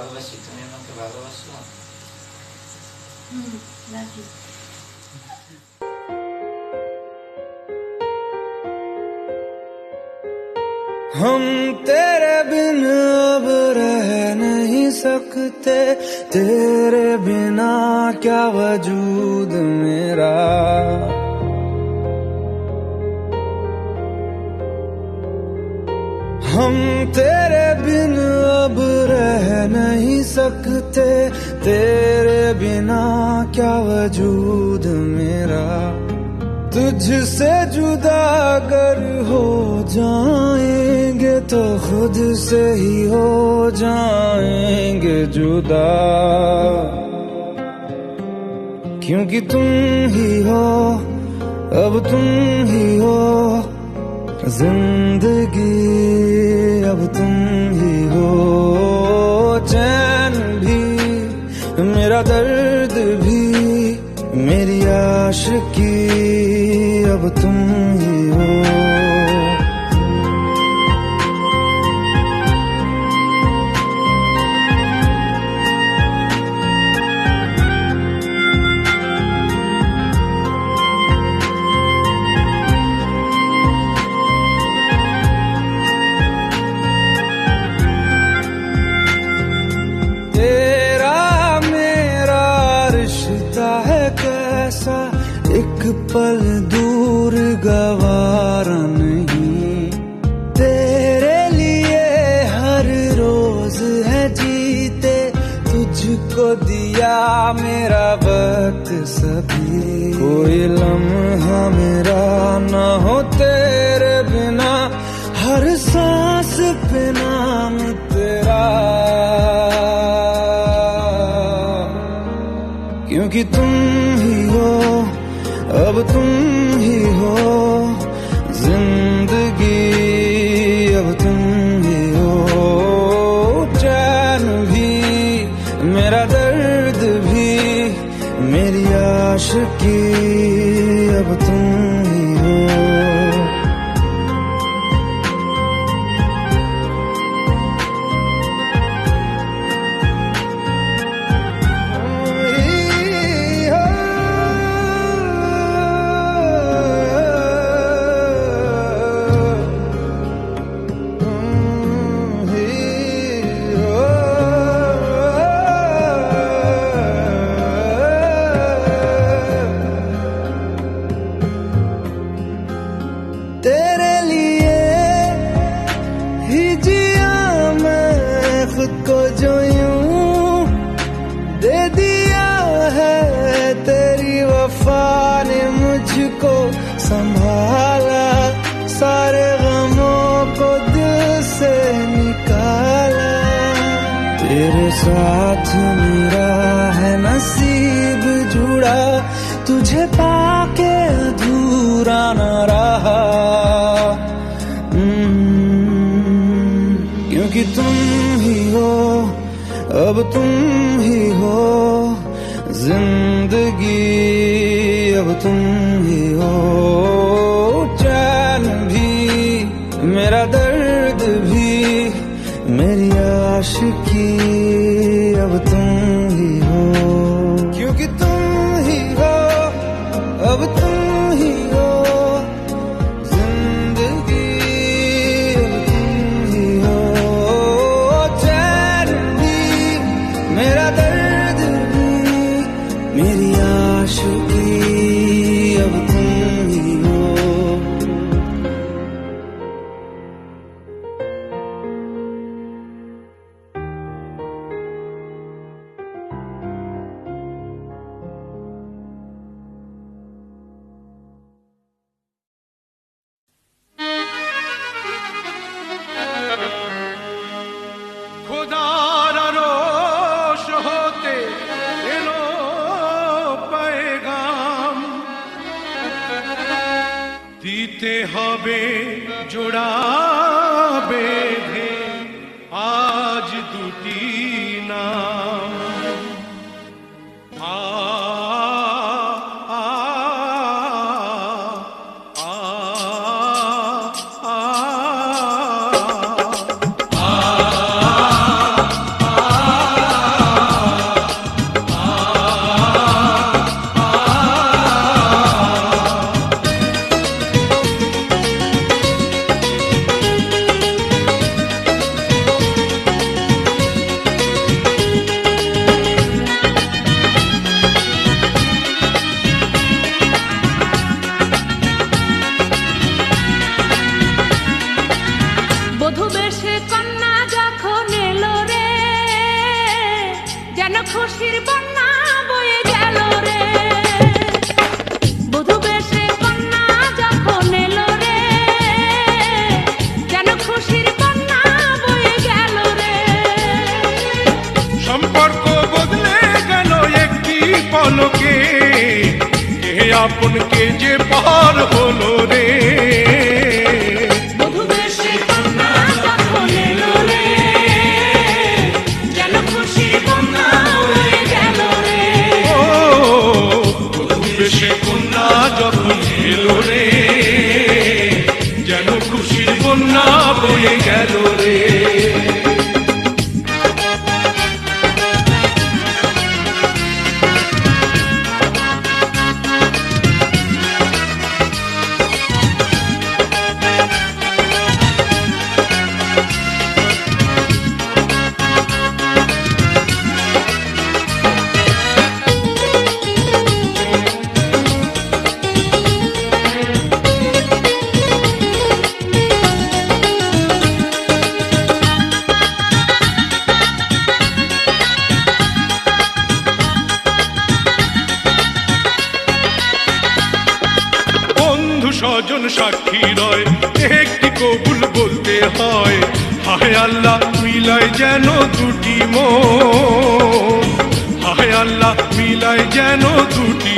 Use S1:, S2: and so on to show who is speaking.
S1: ভালোবাসি, তুমি আমাকে ভালোবাসো?
S2: রাখি।
S3: हम तेरे बिन अब रह नहीं सकते, तेरे बिना क्या वजूद मेरा। हम तेरे बिन अब रह नहीं सकते, तेरे बिना क्या वजूद मेरा। तुझसे जुदा अगर हो जाएंगे तो खुद से ही हो जाएंगे जुदा, क्योंकि तुम ही हो, अब तुम ही हो जिंदगी, अब तुम ही हो चैन भी, मेरा दर्द भी, मेरी आशिकी, अब तुम ही हो। एक पल दूर गवारा नहीं, तेरे लिए हर रोज है जीते, तुझको दिया मेरा वक्त सभी, कोई लम्हा मेरा ना हो तेरे बिना, हर सांस पे नाम तेरा, क्योंकि तुम ही हो, अब तुम ही हो जिंदगी, अब तुम ही हो चैन भी, मेरा दर्द भी, मेरी आशिकी, अब तुम ही हो। तेरे लिए ही जिया मैं खुद को, जो यूं दे दिया है तेरी वफा ने मुझको संभाला, सारे गमों को दिल से निकाला, तेरे साथ मेरा है नसीब जुड़ा, तुझे पाके अधूरा न रहा, क्योंकि तुम ही हो, अब तुम ही हो जिंदगी, अब तुम ही हो चैन भी, मेरा दर्द भी, मेरी आशिकी, अब तुम ही हो, क्योंकि तुम ही हो, अब तुम ही हो जिंदगी, अब तुम ही हो चैन भी, मेरा दर्द भी, मेरी आशिकी, अब तुम ही हो।
S4: खुदारा रोश होते एलो पैगाम দিতে হবে জোড়া বেঁধে আজ দুটি নাম, আ আ আ আ আপন কে যে পার হলো রে।
S2: মধুবেশে কন্যা যখন এলো রে, যেন খুশির বন্যা বয়ে গেল রে।
S4: ও মধুবেশে কন্যা যখন এলো রে, যেন খুশির বন্যা বয়ে গেল রে। স্বজন সাক্ষী রয়, একটি কবুল বলতে হয়। হায় আল্লাহ মিলায় যেন দুটি মন, হায় আল্লাহ মিলায় যেন দুটি